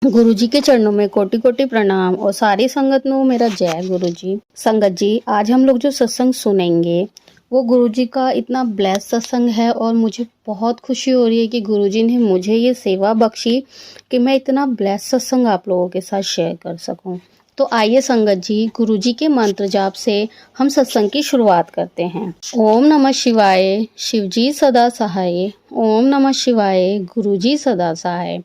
गुरुजी के चरणों में कोटि कोटि प्रणाम और सारी संगत नो मेरा जय गुरुजी। संगत जी, आज हम लोग जो सत्संग सुनेंगे वो गुरुजी का इतना ब्लेस सत्संग है और मुझे बहुत खुशी हो रही है कि गुरुजी ने मुझे ये सेवा बख्शी कि मैं इतना ब्लेस सत्संग आप लोगों के साथ शेयर कर सकूं। तो आइए संगत जी, गुरुजी के मंत्र जाप से हम सत्संग की शुरुआत करते हैं। ओम नमः शिवाय, शिवजी सदा सहाय। ओम नमः शिवाय, गुरुजी सदा सहाय।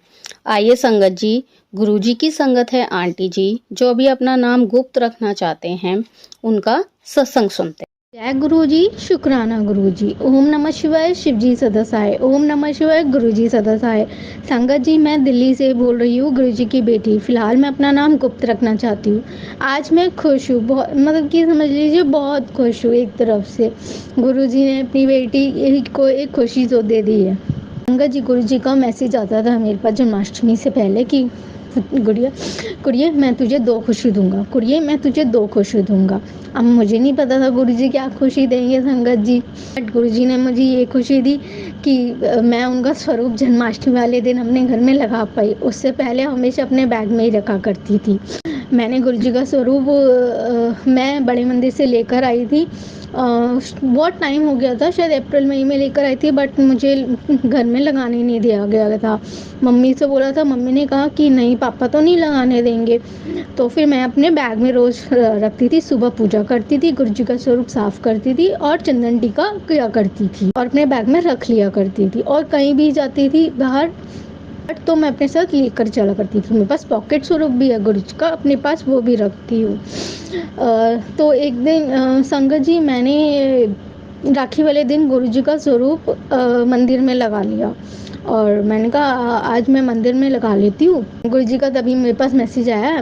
आइए संगत जी, गुरुजी की संगत है आंटी जी जो अभी अपना नाम गुप्त रखना चाहते हैं, उनका सत्संग सुनते हैं। जय गुरुजी, शुक्राना गुरुजी। ओम नमः शिवाय, शिवजी सदा सहाय। ओम नमः शिवाय, गुरुजी सदा सहाय। संगत जी, मैं दिल्ली से बोल रही हूँ, गुरुजी की बेटी। फिलहाल मैं अपना नाम गुप्त रखना चाहती हूँ। आज मैं खुश हूँ, बहुत मतलब कि समझ लीजिए बहुत खुश हूँ। एक तरफ से गुरुजी ने अपनी बेटी को एक खुशी तो दे दी है। संगत जी, गुरुजी का मैसेज आता था मेरे पास जन्माष्टमी से पहले कि गुड़िया कुड़िए मैं तुझे 2 खुशी दूंगा, कुड़िए मैं तुझे 2 खुशी दूंगा। अब मुझे नहीं पता था गुरुजी क्या खुशी देंगे संगत जी, बट गुरुजी ने मुझे ये खुशी दी कि मैं उनका स्वरूप जन्माष्टमी वाले दिन अपने घर में लगा पाई। उससे पहले हमेशा अपने बैग में ही रखा करती थी। मैंने गुरुजी का स्वरूप मैं बड़े मंदिर से लेकर आई थी। बहुत टाइम हो गया था, शायद अप्रैल मई में लेकर आई थी, बट मुझे घर में लगाने नहीं दिया गया था। मम्मी से बोला था, मम्मी ने कहा कि नहीं पापा तो नहीं लगाने देंगे। तो फिर मैं अपने बैग में रोज़ रखती थी। सुबह पूजा करती थी, गुरुजी का स्वरूप साफ करती थी और चंदन टीका किया करती थी और अपने बैग में रख लिया करती थी। और कहीं भी जाती थी बाहर तो मैं अपने साथ लेकर चला करती थी। मेरे पास पॉकेट स्वरूप भी है गुरुजी का, अपने पास वो भी रखती हूँ। तो एक दिन संगत जी, मैंने राखी वाले दिन गुरुजी का स्वरूप मंदिर में लगा लिया और मैंने कहा आज मैं मंदिर में लगा लेती हूँ। गुरुजी का तभी मेरे पास मैसेज आया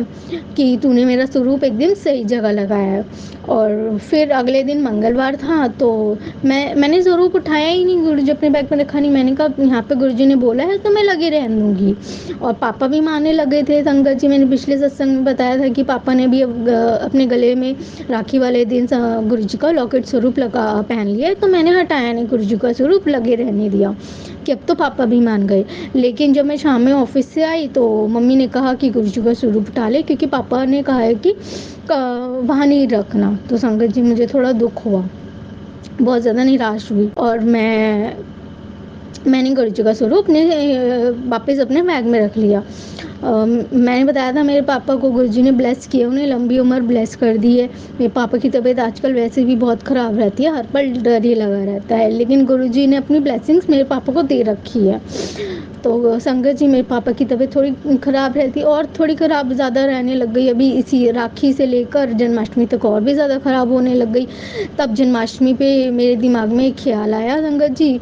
कि तूने मेरा स्वरूप एकदम सही जगह लगाया है। और फिर अगले दिन मंगलवार था तो मैंने स्वरूप उठाया ही नहीं, गुरुजी अपने बैग में रखा नहीं। मैंने कहा यहाँ पे गुरुजी ने बोला है तो मैं लगी रहने दूँगी। और पापा भी मानने लगे थे संगत जी। मैंने पिछले सत्संग में बताया था कि पापा ने भी अपने गले में राखी वाले दिन गुरुजी का लॉकेट स्वरूप पहन लिया, तो मैंने हटाया नहीं, गुरुजी का स्वरूप लगे रहने दिया कि अब तो पापा भी मान गए। लेकिन जब मैं शाम में ऑफिस से आई तो मम्मी ने कहा कि गुरुजी का स्वरूप उठा ले, क्योंकि पापा ने कहा है कि वहाँ नहीं रखना। तो संगत जी, मुझे थोड़ा दुख हुआ, बहुत ज़्यादा निराश हुई और मैंने गुरुजी का स्वरूप वापस अपने बैग में रख लिया। मैंने बताया था मेरे पापा को गुरुजी ने ब्लेस किया, उन्हें लंबी उम्र ब्लेस कर दी है। मेरे पापा की तबीयत आजकल वैसे भी बहुत ख़राब रहती है, हर पल डर ही लगा रहता है, लेकिन गुरुजी ने अपनी ब्लेसिंग्स मेरे पापा को दे रखी है। तो संगत जी, मेरे पापा की तबीयत थोड़ी ख़राब रहती और थोड़ी ख़राब ज़्यादा रहने लग गई। अभी इसी राखी से लेकर जन्माष्टमी तक और भी ज़्यादा ख़राब होने लग गई। तब जन्माष्टमी पे मेरे दिमाग में एक ख्याल आया संगत जी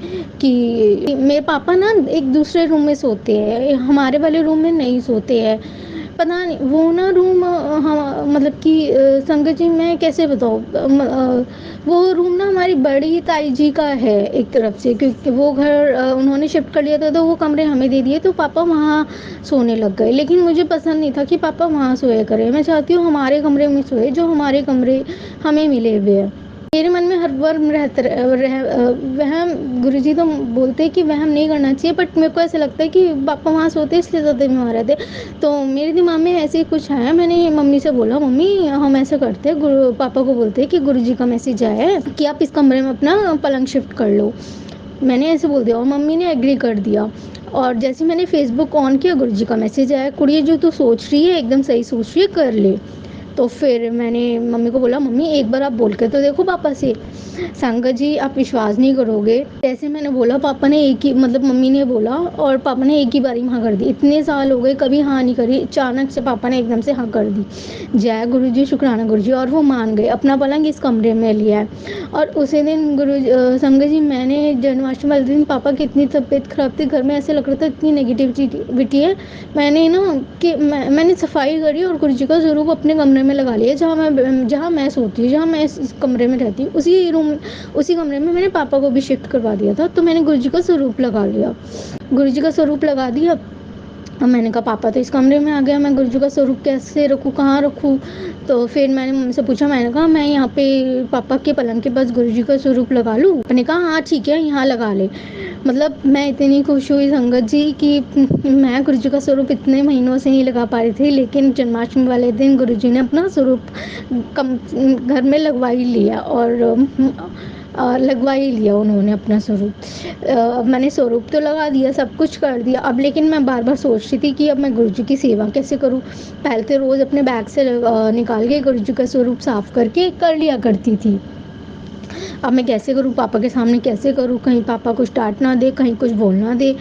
कि मेरे पापा ना एक दूसरे रूम में सोते हैं, हमारे वाले रूम में नहीं सोते हैं। पता नहीं वो ना रूम हम मतलब कि संगत जी मैं कैसे बताऊँ, वो रूम ना हमारी बड़ी ताई जी का है एक तरफ से, क्योंकि वो घर उन्होंने शिफ्ट कर लिया था तो वो कमरे हमें दे दिए, तो पापा वहाँ सोने लग गए। लेकिन मुझे पसंद नहीं था कि पापा वहाँ सोया करें, मैं चाहती हूँ हमारे कमरे में सोए, जो हमारे कमरे हमें मिले हुए हैं। मेरे मन में हर बार वहम, गुरुजी तो बोलते हैं कि वहम नहीं करना चाहिए, बट मेरे को ऐसा लगता है कि पापा वहाँ सोते इसलिए ज़्यादा बीमार रहते। तो मेरे दिमाग में ऐसे ही कुछ आया, मैंने मम्मी से बोला, मम्मी हम ऐसा करते हैं, पापा को बोलते हैं कि गुरुजी का मैसेज आया है कि आप इस कमरे में अपना पलंग शिफ्ट कर लो। मैंने ऐसे बोल दिया और मम्मी ने एग्री कर दिया। और जैसे मैंने फेसबुक ऑन किया, गुरुजी का मैसेज आया, कुड़िए जो तू सोच रही है एकदम सही सोच रही है, कर ले। तो फिर मैंने मम्मी को बोला, मम्मी एक बार आप बोल के तो देखो पापा से। संगत जी, आप विश्वास नहीं करोगे, जैसे मैंने बोला पापा ने एक ही मतलब मम्मी ने बोला और पापा ने एक ही बारी हाँ कर दी। इतने साल हो गए कभी हाँ नहीं करी, अचानक से पापा ने एकदम से हाँ कर दी। जय गुरुजी, शुक्राना गुरुजी। और वो मान गए, अपना पलंग इस कमरे में लिया है। और उसी दिन संगत जी, मैंने जन्माष्टमी वाले दिन पापा की इतनी तबीयत खराब थी, घर में ऐसे लग रहा था इतनी नेगेटिविटी है, मैंने ना कि मैंने सफाई करी और गुरुजी का स्वरूप अपने कमरे में लगा लिया, जहाँ मैं सोती हूँ, जहाँ मैं इस कमरे में रहती हूँ, उसी कमरे में मैंने पापा को भी शिफ्ट करवा दिया था। तो मैंने गुरुजी का स्वरूप लगा लिया, गुरुजी का स्वरूप लगा दिया। अब मैंने कहा पापा तो इस कमरे में आ गया, मैं गुरुजी का स्वरूप कैसे रखूँ, कहाँ रखूँ। तो फिर मैंने मम्मी से पूछा, मैंने कहा मैं यहाँ पे पापा के पलंग के पास गुरुजी का स्वरूप लगा लूँ। मैंने कहा हाँ ठीक है, यहाँ लगा ले। मतलब मैं इतनी खुश हुई संगत जी कि मैं गुरु जी का स्वरूप इतने महीनों से नहीं लगा पा रही थी, लेकिन जन्माष्टमी वाले दिन गुरु जी ने अपना स्वरूप कम घर में लगवा ही लिया और लगवा ही लिया उन्होंने अपना स्वरूप। मैंने स्वरूप तो लगा दिया, सब कुछ कर दिया, अब लेकिन मैं बार बार सोच रही थी कि अब मैं गुरु जी की सेवा कैसे करूँ। पहले तो रोज़ अपने बैग से निकाल के गुरु जी का स्वरूप साफ करके कर लिया करती थी। अब मैं कैसे करूँ, पापा के सामने कैसे करूँ, कहीं पापा कुछ डांट ना दे, कहीं कुछ बोल ना दे।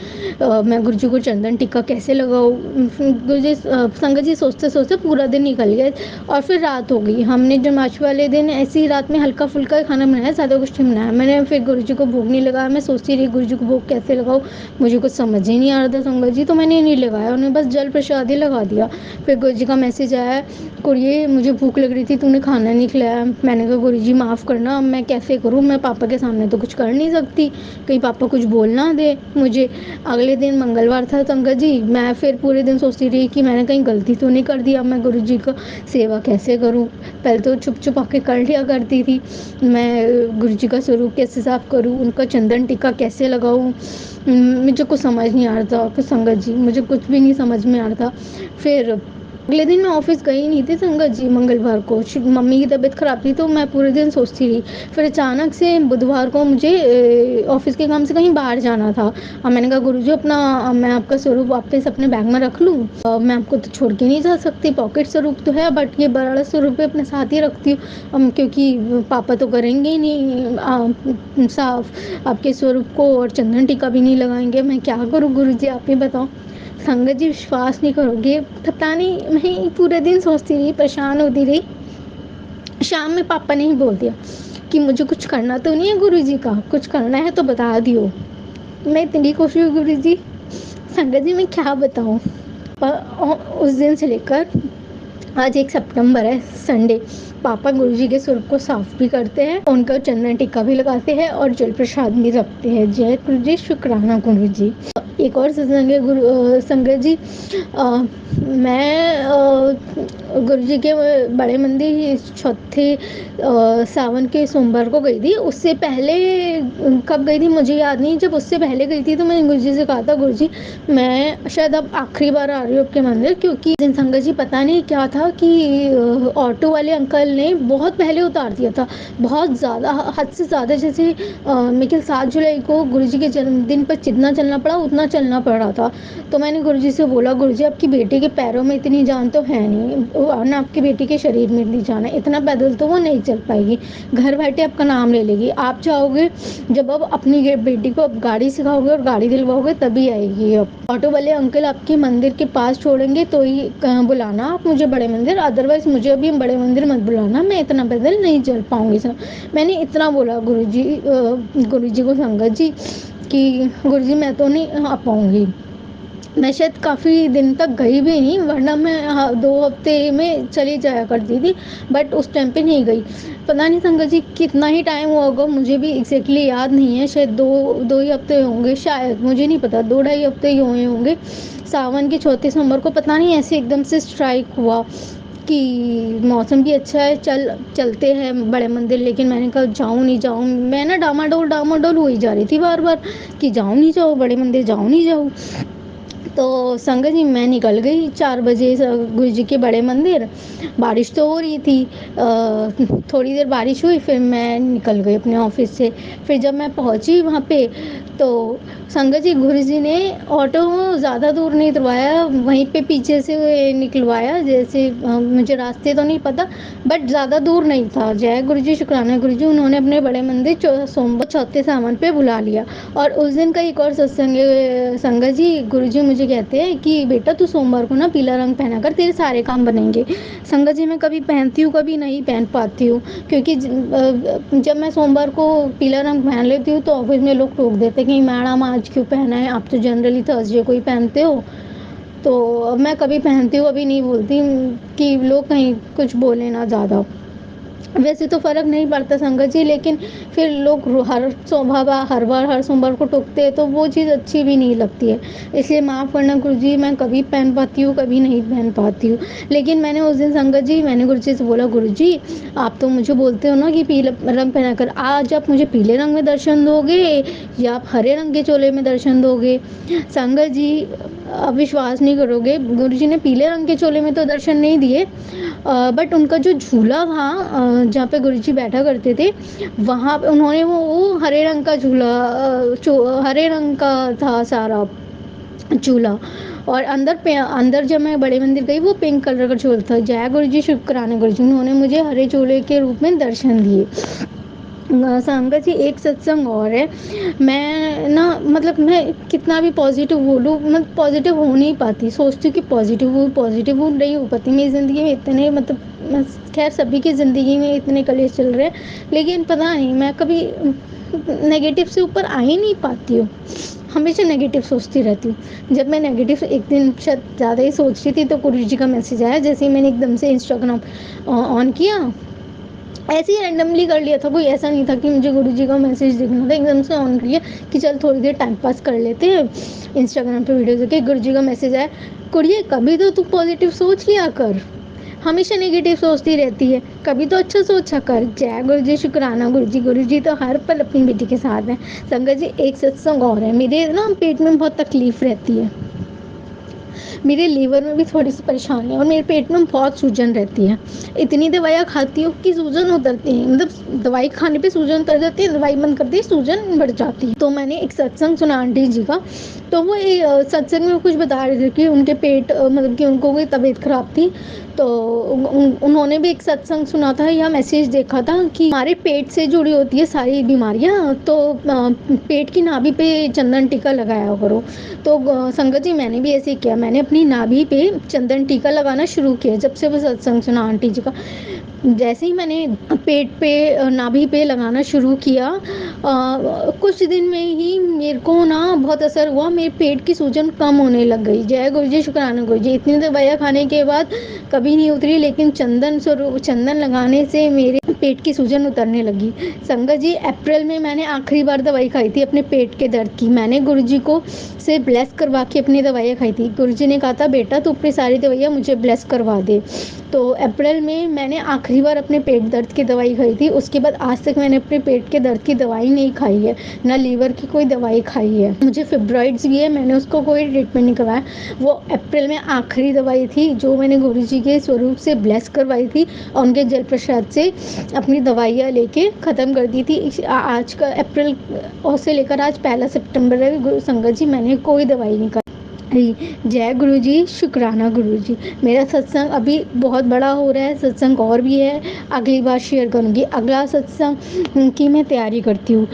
मैं गुरु जी को चंदन टिक्का कैसे लगाऊँ। गुरु जी संगत जी सोचते सोचते पूरा दिन निकल गया और फिर रात हो गई। हमने जन्माष्टमी वाले दिन ऐसी ही रात में हल्का फुल्का खाना बनाया, ज़्यादा कुछ नहीं बनाया। मैंने फिर गुरु जी को भोग नहीं लगाया। मैं सोचती रही गुरु जी को भोग कैसे लगाऊँ, मुझे कुछ समझ ही नहीं आ रहा था संगत जी, तो मैंने नहीं लगाया, उन्हें बस जल प्रसाद ही लगा दिया। फिर गुरु जी का मैसेज आया, कुड़िए मुझे भूख लग रही थी, तूने खाना नहीं खिलाया। मैंने कहा गुरु जी माफ़ करना, अब मैं कैसे करूँ, मैं पापा के सामने तो कुछ कर नहीं सकती, कहीं पापा कुछ बोल ना दे मुझे। अगले दिन मंगलवार था संगत जी, मैं फिर पूरे दिन सोचती रही कि मैंने कहीं गलती तो नहीं कर दी, अब मैं गुरु जी का सेवा कैसे करूँ। पहले तो चुप चुप आके कर लिया करती थी, मैं गुरु जी का स्वरूप कैसे साफ करूँ, उनका चंदन टिक्का कैसे लगाऊँ, मुझे कुछ समझ नहीं आ रहा था। फिर संगत जी मुझे कुछ भी नहीं समझ में आ रहा था। फिर अगले दिन मैं ऑफिस गई नहीं थी संगत जी, मंगलवार को मम्मी की तबीयत ख़राब थी, तो मैं पूरे दिन सोचती रही। फिर अचानक से बुधवार को मुझे ऑफिस के काम से कहीं बाहर जाना था। अब मैंने कहा गुरुजी अपना मैं आपका स्वरूप वापस अपने बैग में रख लूँ, मैं आपको तो छोड़ के नहीं जा सकती, पॉकेट स्वरूप तो है बट ये बड़ा स्वरूप अपने साथ ही रखती हूँ, क्योंकि पापा तो करेंगे ही नहीं साफ आपके स्वरूप को, और चंदन टीका भी नहीं लगाएंगे। मैं क्या करूँ गुरुजी, आप ही बताओ। संगत जी विश्वास नहीं करोगे, पता नहीं मैं पूरे दिन सोचती रही, परेशान होती रही। शाम में पापा ने ही बोल दिया कि मुझे कुछ करना तो नहीं है गुरुजी का, कुछ करना है तो बता दियो। मैं इतनी खुश हुई गुरुजी, संगत जी मैं क्या बताऊँ। उस दिन से लेकर आज 1 सितंबर है, संडे, पापा गुरुजी के स्वरूप को साफ भी करते हैं, उनका चंदन टिक्का भी लगाते हैं और जल प्रसाद भी रखते हैं। जय गुरुजी, शुक्राना गुरुजी। एक और सत्संग है संगत जी, मैं गुरुजी के बड़े मंदिर चौथे सावन के सोमवार को गई थी। उससे पहले कब गई थी मुझे याद नहीं, जब उससे पहले गई थी तो मैंने गुरुजी से कहा था गुरुजी मैं शायद अब आखिरी बार आ रही हूँ आपके मंदिर, क्योंकि दिन संगत जी पता नहीं क्या था कि ऑटो वाले अंकल ने बहुत पहले उतार दिया था, बहुत ज़्यादा, हद से ज़्यादा। जैसे मेरे ख्याल 7 जुलाई को गुरुजी के जन्मदिन पर जितना चलना पड़ा उतना चलना पड़ रहा था। तो मैंने गुरुजी से बोला गुरुजी आपकी बेटी के पैरों में इतनी जान तो है नहीं, ना आपकी बेटी के शरीर में इतनी जान है, इतना पैदल तो वो नहीं चल पाएगी, घर बैठे आपका नाम ले लेगी। आप चाहोगे जब अब अपनी बेटी को अब गाड़ी सिखाओगे और गाड़ी दिलवाओगे तभी आएगी। अब ऑटो वाले अंकल आपके मंदिर के पास छोड़ेंगे तो ही बुलाना आप मुझे बड़े मंदिर, अदरवाइज मुझे अभी बड़े मंदिर मत बुलाना, मैं इतना पैदल नहीं चल पाऊंगी सर। मैंने इतना बोला गुरुजी को संगत जी कि गुरुजी मैं तो नहीं आ पाऊंगी। मैं शायद काफ़ी दिन तक गई भी नहीं, वरना मैं 2 हफ्ते में चली जाया करती थी, बट उस टाइम पे नहीं गई। पता नहीं संगत जी कितना ही टाइम हुआ होगा, मुझे भी एग्जैक्टली याद नहीं है, शायद 2 ही हफ्ते होंगे, शायद मुझे नहीं पता, 2 ढाई हफ्ते ही हुए होंगे। सावन के चौथे सोमवार को पता नहीं ऐसे एकदम से स्ट्राइक हुआ कि मौसम भी अच्छा है, चलते हैं बड़े मंदिर। लेकिन मैंने कहा जाऊँ नहीं जाऊँ, मैं ना डामाडोल हुई जा रही थी बार बार कि जाऊँ नहीं जाऊँ बड़े मंदिर, जाऊँ नहीं जाऊँ। तो संगत जी मैं निकल गई 4 बजे गुरु जी के बड़े मंदिर। बारिश तो हो रही थी, थोड़ी देर बारिश हुई, फिर मैं निकल गई अपने ऑफिस से। फिर जब मैं पहुंची वहाँ पे तो संगत जी गुरु जी ने ऑटो ज़्यादा दूर नहीं उतरवाया, वहीं पे पीछे से निकलवाया। जैसे मुझे रास्ते तो नहीं पता बट ज़्यादा दूर नहीं था। जय गुरु जी, शुक्राना गुरु जी, उन्होंने अपने बड़े मंदिर सोमवार चौथे सावन पे बुला लिया। और उस दिन का एक और सत्संग संगत जी, गुरु जी मुझे कहते हैं कि बेटा तू सोमवार को ना पीला रंग पहना कर, तेरे सारे काम बनेंगे। संगत जी मैं कभी पहनती हूँ कभी नहीं पहन पाती हूँ, क्योंकि जब मैं सोमवार को पीला रंग पहन लेती हूँ तो ऑफिस में लोग टोक देते हैं कि मैडम आज क्यों पहना है, आप तो जनरली थर्सडे को ही पहनते हो। तो मैं कभी पहनती हूँ कभी नहीं बोलती कि लोग कहीं कुछ बोले ना ज़्यादा। वैसे तो फ़र्क नहीं पड़ता संगत जी, लेकिन फिर लोग हर बार हर सोमवार को टोकते हैं, तो वो चीज़ अच्छी भी नहीं लगती है। इसलिए माफ़ करना गुरुजी, मैं कभी पहन पाती हूँ, कभी नहीं पहन पाती हूँ। लेकिन मैंने उस दिन संगत जी, मैंने गुरुजी से बोला, गुरुजी आप तो मुझे बोलते हो ना कि पीला रंग पहना कर, आज आप मुझे पीले रंग में दर्शन दोगे या आप हरे रंग के चोले में दर्शन दोगे? संगत जी आप विश्वास नहीं करोगे, गुरुजी ने पीले रंग के चोले में तो दर्शन नहीं दिए, बट उनका जो झूला था जहाँ पे गुरुजी बैठा करते थे, वहाँ पे उन्होंने वो हरे रंग का झूला, हरे रंग का था सारा झूला, और अंदर जब मैं बड़े मंदिर गई, वो पिंक कलर का झूला था। जय गुरुजी, शुक्राना गुरुजी, उन्होंने मुझे हरे झूले के रूप में दर्शन दिए। संगत जी एक सत्संग और है, मैं ना मतलब मैं कितना भी पॉजिटिव बोलूँ, मैं पॉजिटिव हो नहीं पाती, सोचती हूँ कि पॉजिटिव हूँ, नहीं हो पाती। मेरी ज़िंदगी में इतने मतलब खैर सभी की ज़िंदगी में इतने कलेश चल रहे हैं, लेकिन पता नहीं मैं कभी नेगेटिव से ऊपर आ ही नहीं पाती हूँ, हमेशा नेगेटिव सोचती रहती हूँ। जब मैं नेगेटिव एक दिन शायद ज़्यादा ही सोच रही थी, तो गुरुजी का मैसेज आया, जैसे ही मैंने एकदम से इंस्टाग्राम ऑन किया, ऐसे ही रैंडमली कर लिया था, कोई ऐसा नहीं था कि मुझे गुरुजी का मैसेज देखना था, एकदम से ऑन किया कि चल थोड़ी देर टाइम पास कर लेते हैं, इंस्टाग्राम पे वीडियो देखे, गुरुजी का मैसेज आया, कुड़िए कभी तो तू पॉजिटिव सोच लिया कर, हमेशा नेगेटिव सोचती रहती है, कभी तो अच्छा सोचा कर। जय गुरुजी, शुक्राना गुरुजी, गुरुजी तो हर पल अपनी बेटी के साथ हैं। संगत जी एक सत्संग और है, मेरे ना पेट में बहुत तकलीफ रहती है, मेरे लीवर में भी थोड़ी सी परेशानी है, और मेरे पेट में बहुत सूजन रहती है। इतनी दवाइयाँ खाती हूँ कि सूजन उतरती है, मतलब दवाई खाने पे सूजन उतर जाती है, दवाई बंद करती है सूजन बढ़ जाती है। तो मैंने एक सत्संग सुना आंटी जी का, तो वो सत्संग में कुछ बता रहे थे कि उनके पेट मतलब कि उनको कोई तबीयत खराब थी, तो उन्होंने भी एक सत्संग सुना था या मैसेज देखा था कि हमारे पेट से जुड़ी होती है सारी बीमारियाँ, तो पेट की नाभि पे चंदन टीका लगाया करो। तो संगत जी मैंने भी ऐसे ही किया, मैंने अपनी नाभि पे चंदन टीका लगाना शुरू किया जब से वो सत्संग सुना आंटी जी का। जैसे ही मैंने पेट पे नाभि पे लगाना शुरू किया, कुछ दिन में ही मेरे को ना बहुत असर हुआ, मेरे पेट की सूजन कम होने लग गई। जय गुरुजी, शुक्राना गुरुजी, इतनी दवाइयाँ खाने के बाद कभी नहीं उतरी, लेकिन चंदन लगाने से मेरे पेट की सूजन उतरने लगी। संगत जी अप्रैल में मैंने आखिरी बार दवाई खाई थी अपने पेट के दर्द की, मैंने गुरुजी को से ब्लेस करवा के अपनी दवाइयाँ खाई थी। गुरुजी ने कहा था बेटा तू अपनी सारी दवाइयाँ मुझे ब्लेस करवा दे। तो अप्रैल में मैंने आखिरी बार अपने पेट दर्द की दवाई खाई थी, उसके बाद आज तक मैंने अपने पेट के दर्द की दवाई नहीं खाई है, ना लीवर की कोई दवाई खाई है। मुझे फिब्रॉइड्स भी है, मैंने उसको कोई ट्रीटमेंट नहीं करवाया। वो अप्रैल में आखिरी दवाई थी जो मैंने गुरुजी के स्वरूप से ब्लेस करवाई थी, और उनके जल प्रसाद से अपनी दवाइयाँ लेके ख़त्म कर दी थी। आज का अप्रैल और से लेकर आज 1 सितंबर है संगत जी, मैंने कोई दवाई नहीं खाई। जय गुरुजी, शुक्राना गुरुजी। मेरा सत्संग अभी बहुत बड़ा हो रहा है, सत्संग और भी है, अगली बार शेयर करूँगी। अगला सत्संग की मैं तैयारी करती हूँ।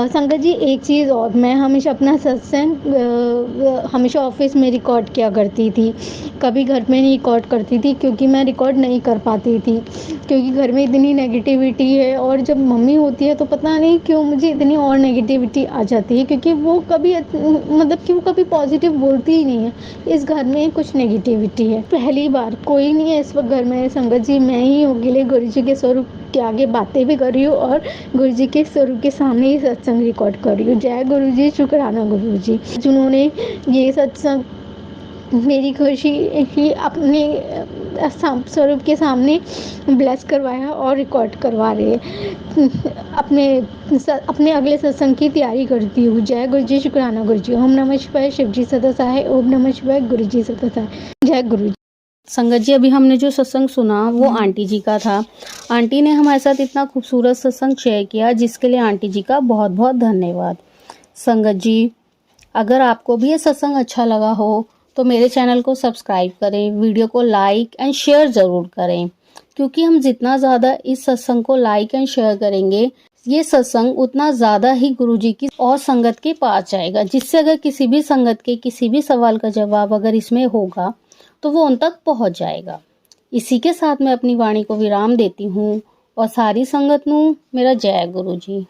संगत जी एक चीज़ और, मैं हमेशा अपना सत्संग हमेशा ऑफिस में रिकॉर्ड किया करती थी, कभी घर में नहीं रिकॉर्ड करती थी, क्योंकि मैं रिकॉर्ड नहीं कर पाती थी, क्योंकि घर में इतनी नेगेटिविटी है, और जब मम्मी होती है तो पता नहीं क्यों मुझे इतनी और नेगेटिविटी आ जाती है, क्योंकि वो कभी मतलब कि वो कभी पॉजिटिव बोलती ही नहीं है। इस घर में कुछ नेगेटिविटी है। पहली बार कोई नहीं है इस वक्त घर में, संगत जी मैं ही अकेले गुरुजी के स्वरूप के आगे बातें भी कर रही हूँ, और गुरुजी के स्वरूप के सामने ही सत्संग रिकॉर्ड कर रही हूँ। जय गुरुजी, शुक्राना गुरुजी, जिन्होंने ये सत्संग मेरी खुशी ही अपने स्वरूप के सामने ब्लेस करवाया और रिकॉर्ड करवा रहे हैं। अपने अगले सत्संग की तैयारी करती हूँ। जय गुरुजी, शुक्राना गुरुजी। ओम नमः शिवाय, शिवजी सदा सहाय। ओम नमः शिवाय, गुरुजी सदा सहाय। जय गुरुजी। संगत जी अभी हमने जो सत्संग सुना वो आंटी जी का था। आंटी ने हमारे साथ इतना खूबसूरत सत्संग शेयर किया, जिसके लिए आंटी जी का बहुत बहुत धन्यवाद। संगत जी अगर आपको भी ये सत्संग अच्छा लगा हो तो मेरे चैनल को सब्सक्राइब करें, वीडियो को लाइक एंड शेयर ज़रूर करें, क्योंकि हम जितना ज़्यादा इस सत्संग को लाइक एंड शेयर करेंगे, ये सत्संग उतना ज़्यादा ही गुरुजी की और संगत के पास जाएगा, जिससे अगर किसी भी संगत के किसी भी सवाल का जवाब अगर इसमें होगा तो वो उन तक पहुंच जाएगा। इसी के साथ मैं अपनी वाणी को विराम देती हूँ, और सारी संगत नू मेरा जय गुरु जी।